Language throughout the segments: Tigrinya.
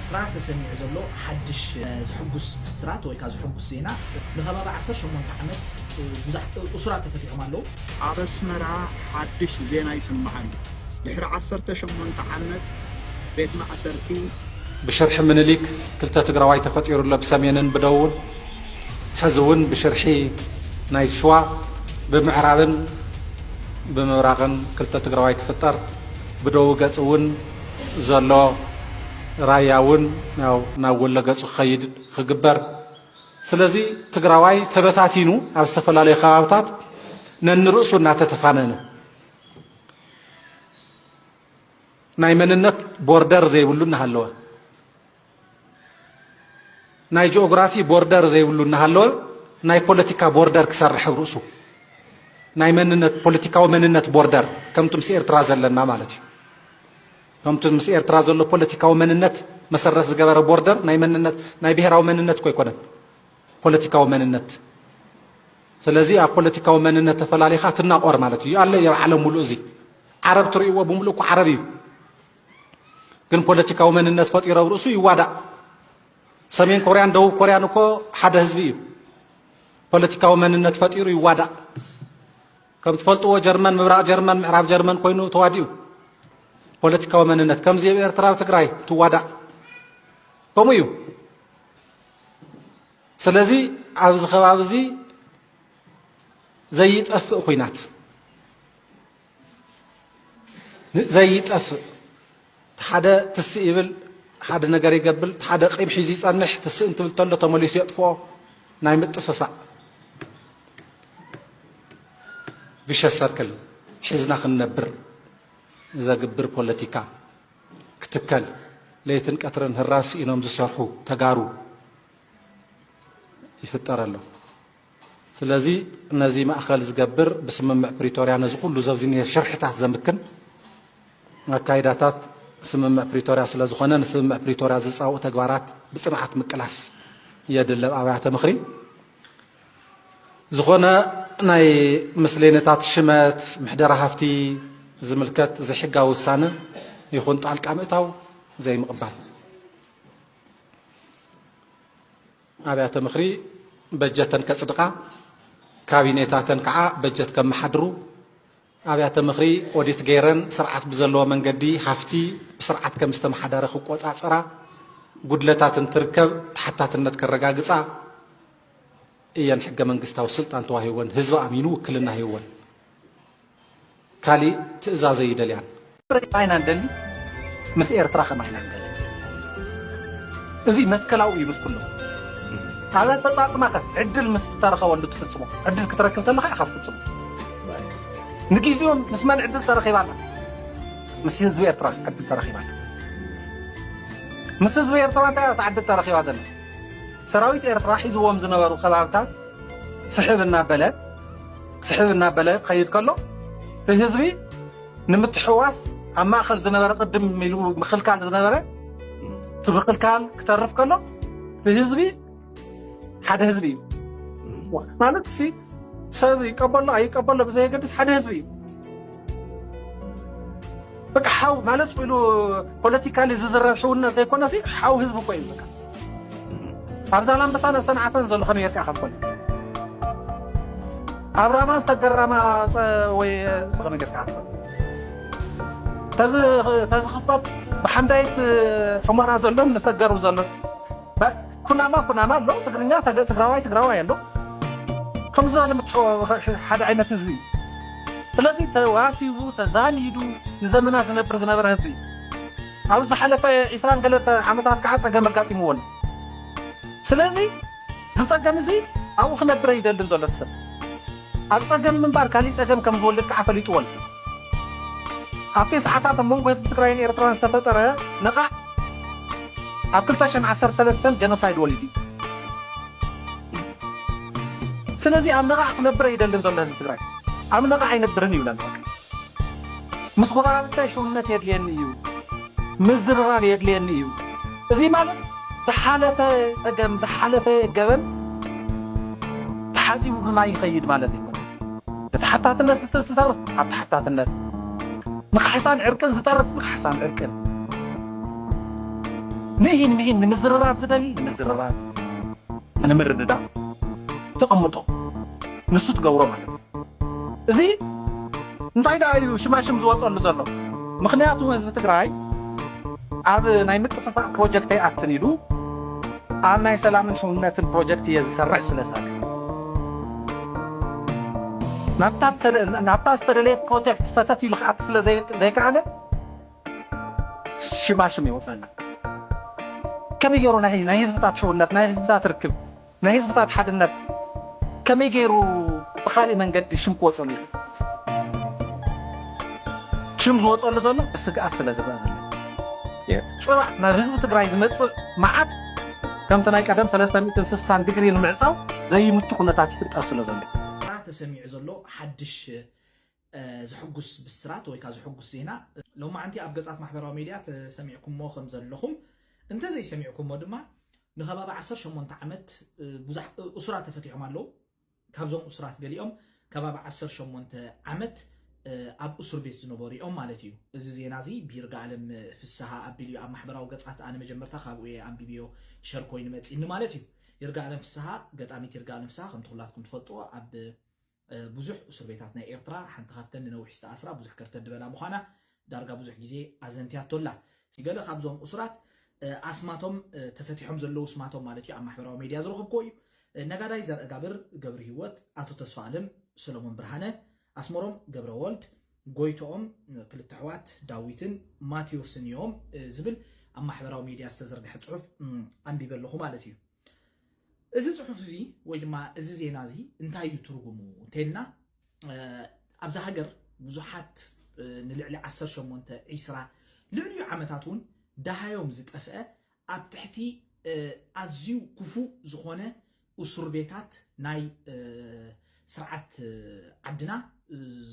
ኤርትራ ተሰሚዑ ዘሎ ሓድሽ ዝሕጉስ ብስራት ወይ ከዓ ዝሕጉስ ዜና ንኸባቢ 18 ዓመት ብዙሕ እሱራት ተፈቲሖም ኣለዉ ኣብ ኣስመራ ሓድሽ ዜና ይስማዓሉ ድሕሪ 18 ዓመት ቤት ማእሰርቲ ብሽርሒ ምኒልክ ክልተ ትግራዋይ ተፈጢሩሎ ብሰሜንን ብደቡብን ሕዚ እውን ብሽርሒ ናይ ሸዋ ብምዕራብን ብምብራቕን ክልተ ትግራዋይ ክፍጠር ብደቡብ ገጽ እውን ዘሎ ራያ እውን ያው ናብ ወሎ ገጽ ክኸይድ ክግበር ስለዚ ትግራዋይ ተበታቲኑ ኣብ ዝተፈላለዩ ከባቢታት ነንርእሱ እናተተፋነነ ናይ መንነት ቦርደር ዘይብሉ እናሃለወ ናይ ጂኦግራፊ ቦርደር ዘይብሉ እናሃለወ ናይ ፖለቲካ ቦርደር ክሰርሕ ርእሱ ናይ መንነት ፖለቲካዊ መንነት ቦርደር ከምቲ ምስ ኤርትራ ዘለና ማለት እዩ ከምቲ ምስ ኤርትራ ዘሎ ፖለቲካዊ መንነት መሰረት ዝገበረ ቦርደር ናይ መንነት ናይ ብሔራዊ መንነት ኮይኮነን ፖለቲካዊ መንነት ስለዚ ኣብ ፖለቲካዊ መንነት ተፈላሊኻ ትናቆር ማለት እዩ ኣለ ኣብ ዓለም ሙሉእ እዚ ዓረብ ትርእይዎ ብምሉእ እኮ ዓረብ እዩ ግን ፖለቲካዊ መንነት ፈጢሮ ርእሱ ይዋዳእ ሰሜን ኮርያን ደቡብ ኮርያን እኮ ሓደ ህዝቢ እዩ ፖለቲካዊ መንነት ፈጢሩ ይዋዳእ ከም ትፈልጥዎ ጀርመን ምብራቅ ጀርመን ምዕራብ ጀርመን ኮይኑ ተዋዲኡ ፖለቲካዊ መንነት ከምዚ ኤርትራ ትግራይ ትዋዳእ ከምኡ እዩ ስለዚ ኣብዚ ከባቢ እዚ ዘይጠፍእ ኩናት ዘይጠፍእ ሓደ ትስእ ይብል ሓደ ነገር ይገብል ሓደ ቂም ሒዙ ይጸንሕ ትስእ እንትብል ተሎ ተመሊሱ የጥፍኦ ናይ ምጥፍፋእ ብሸ ሰርክል ሒዝና ክንነብር ዘግብር ፖለቲካ ክትከል ለይትን ቀትርን ህራስ ኢኖም ዝሰርሑ ተጋሩ ይፍጠር ኣሎ ስለዚ ነዚ ማእኸል ዝገብር ብስምምዕ ፕሪቶርያ ነዚ ኩሉ ዘብዚ ሽርሕታት ዘምክን ኣካይዳታት ስምምዕ ፕሪቶርያ ስለ ዝኾነ ንስምምዕ ፕሪቶርያ ዝፃውኡ ተግባራት ብፅንዓት ምቅላስ የድልብ ኣብያተ ምኽሪ ዝኾነ ናይ ምስለኔታት ሽመት ምሕደራ ሃፍቲ ዝምልከት ዘይሕጋዊ ውሳነ ይኹን ጣልቃ ምእታው ዘይምቕባል ኣብያተ ምኽሪ በጀተን ከፅድቃ ካቢኔታተን ከዓ በጀት ከመሓድሩ ኣብያተ ምኽሪ ኦዲት ገይረን ስርዓት ብዘለዎ መንገዲ ሃፍቲ ብስርዓት ከም ዝተመሓደረ ክቆፃፀራ ጉድለታትን ትርከብ ተሓታትነት ከረጋግፃ እየን ሕገ መንግስታዊ ስልጣን ተዋሂወን ህዝቢ ኣሚኑ ውክልና ሂወን ካሊእ ትእዛዘ ይደልያን አይና እንደሊ ምስ ኤርትራ ከማይና እንደሊ እዚ መትከላው እዩ ምስ ኩሉ على تصاص ما خف عدل مسترخه ولا تفصمه عدل كتركب تلخ خف تفصمه نجيزيهم نسمع عدل ترخي بعنا مسين زوير ترى عدل ترخي بعنا مسين زوير ترى تعدل ترخي بعنا سراويت إيرترا حيزوهم زنبرو خبابتات سحبنا بلد خيد كله في حزبي نمت حواس اما اخر زنبر قدم ميلو مخل كان زنبره تبقل كان كترف كله في حزبي حدا حزبي ማለት ሲ ሰብ ይቀበል አይቀበል በዘይ ገድስ ሓደ ህዝቢ በቃ ሓው ማለት ብሉ ፖለቲካሊ ዝዝረብሑና ዘይኮነ ሲ ሓው ህዝቢ ቆይ በቃ ኣብዛላም በሳነ ሰንዓተን ዘሎ ከመይ ይርካ ከፈል አብራማ ሰገራማ ወይ ሰገም ይርካ ተዝኸፈት በሐምዳይት ሕማራ ዘሎም ነሰገሩ ዘሎ كنا ما لو تقرنيا تقراواي ያለው ከምዛ ለምትሖ ሓደ ዓይነት ህዝቢ ስለዚ ተዋሲቡ ተዛኒዱ ንዘመና ዝነብር ህዝቢ ኣብዚ ሓለፈ 20 ገለ ዓመታት ከዓ ፀገም ኣጋጢምዎን ስለዚ ዝፀገም እዚ ኣብኡ ክነብር ይደልን ዘሎ ሰብ ኣብ ፀገም ምንባር ካሊእ ፀገም ከም ዝወልድ ከዓ ፈሊጥዎን ኣብቲ ሰዓታት መንጎ ህዝቢ ትግራይን ኤርትራን ዝተፈጠረ ነቓ ኣብ 2013 ጀኖሳይድ ወሊዲ ስለዚ ኣብ ነቓ ክነብር ይደልን ዘሎ ህዝቢ ትግራይ ኣብ ነቓ ኣይነብርን ይብለን ምስ ጎረቤታይ ሽውነት የድልየኒ እዩ ምዝርራብ የድልየኒ እዩ እዚ ማለት ዝሓለፈ ፀገም ዝሓለፈ ገበን ተሓዚቡ ብማይ ይኸይድ ማለት እዩ ተሓታትነት ዝተሰርፍ ኣብ ተሓታትነት ንሓሳን ዕርቅን ዝተርፍ ንሓሳን ዕርቅን مهين مزررات زدلي مزررات أنا مرد دا تقمطه نسوت قورو مالت زي እንታይ ዳ እዩ ሽማሽም ዝወፀሉ ዘሎ ምክንያቱ ህዝቢ ትግራይ ኣብ ናይ ምጥፍፋእ ፕሮጀክት ኣይኣትን ኢሉ ኣብ ናይ ሰላምን ሕውነትን ፕሮጀክት እየ ዝሰርሕ ስለሳለ ናብታ ዝተደለየት ፕሮጀክት ሰተት ኢሉ ክኣት ስለ ዘይከኣለ ሽማሽም ይወፀና ከመይ ገይሩ ናይ ህዝብታት ሕውነት ናይ ህዝብታት ርክብ ናይ ህዝብታት ሓድነት ከመይ ገይሩ ብኻሊእ መንገዲ ሽም ክወፀሉ ይኽእል شم زوج ولا زلنا بس قاس لا زبازل شو ما هزب تقرأ زمت معك كم تناي قدم 360 ديجري المعصاو زي متكونه تاعك تقاس لا زلنا راه تسميع زلو حدش زحقس بالسرات ወይ ካዝ حقس ዜና لو ما عندي ابقصات محبراوي ميديا تسمعكم مو خم زلخم انت زي سمعكم ودما نخباب 18 ዓመት ብዙሕ اسرات ተፈቲሖም አለው ካብዞም اسرات ገሊኦም ከባቢ 18 ዓመት ኣብ እስር ቤት ዝነበሩኦም ማለት እዩ እዚ ዜና እዚ ቢርጋ ዓለም ፍስሓ ኣቢልዩ ኣብ ማሕበራዊ ገጻት ኣነ መጀመርታ ካብኡ ኣንቢቢዮ ሸር ኮይኑ መጽኢኒ ማለት እዩ ይርጋ ዓለም ፍስሓ ገጣሚት ይርጋ ዓለም ፍስሓ ከም ትኩላትኩም ትፈልጡ ኣብ ብዙሕ እስር ቤታት ናይ ኤርትራ ሓንቲ ካፍተን ነዊሕ ዝተኣስራ ብዙሕ ከርተን ድበላ ምዃና ዳርጋ ብዙሕ ግዜ ኣዘንቲያቶላ ሲገለ ካብዞም እስራት ኣስማቶም ተፈቲሖም ዘለዉ ስማቶም ማለት እዩ ኣብ ማሕበራዊ ሚድያ ዝረኽብኮ እዩ ነጋዳይ ዘርአጋብር ገብሪ ህይወት ኣቶ ተስፋ ዓለም ሰሎሞን ብርሃነ أسمرهم جبر والد جويتهم كل التحوات داويتن ماتيوسن يوم زبل أما حبراو ميديا استزرق حد صحف عم بيبلغوا مالتي إذا صحف زي ويلما إذا زي نازي انتهى يترجموا تينا أبزح حجر بزحات نلعلي عسر شمونت عسرة لعلي عمتاتون ده يوم زت أفئة أبتحتي أزيو كفو زخونة وسربيتات ناي سرعة عدنا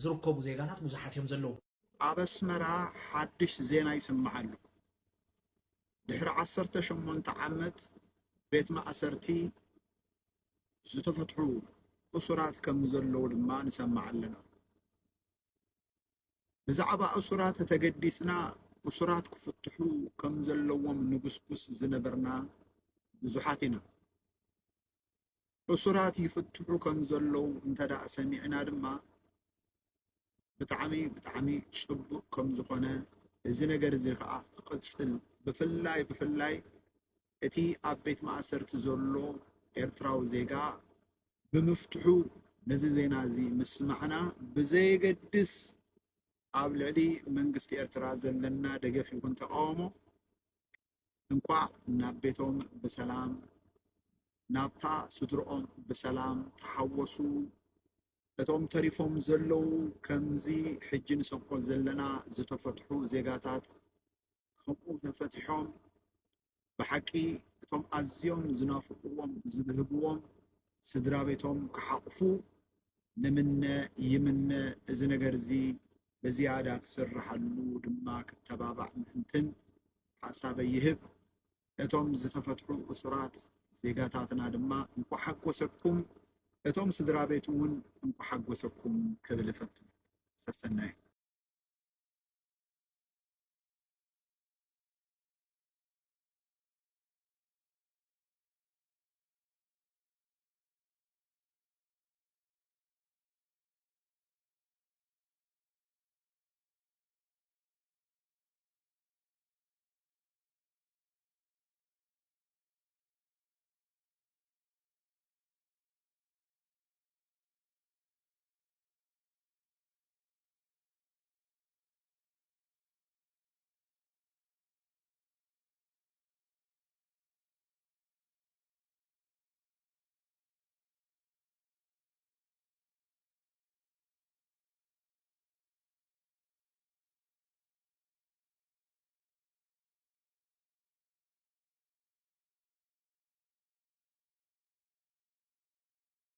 زركوب زيغاتات بزحاتهم زلو أبسمرا حدش زينا يسمعلو دحر 18 عمت بيت ما أسرتي ستفتحو أسرات كم زلو لما نسمع لنا بزعبا أسرات تقدسنا أسرات كفتحو كم زلو من نقصقص زنبرنا بزحاتنا أسرات يفتحوا كم زلو انتدع سمعنا لما بتعمي صبو كم زخنا زنا جرزي قصل بفلاي اتي أبيت ما أسرت زلو إرتراو زيجا بمفتحو نزي زينا زي مسمعنا بزي قدس قبلدي من قصة إرتراز لنا دقفي كنت قومو انقع نبيتهم بسلام نابتا سدرهم بسلام تحوسوا اتوم تريفهم زلو كمزي حجن سنقو زلنا زتفتحو زيغاتات خمو تفتحهم بحكي اتوم ازيوم زنافقوهم زبهبوهم سدرابيتهم كحقفو نمن يمن ازنقرزي بزيادة كسرحلو دما كتبابع انتن حساب يهب اتوم زتفتحو اسرات زيغاتاتنا دما انكو حق وسكم اتوم سدرابيتون انكو حق وسكم كبلفتو سسناي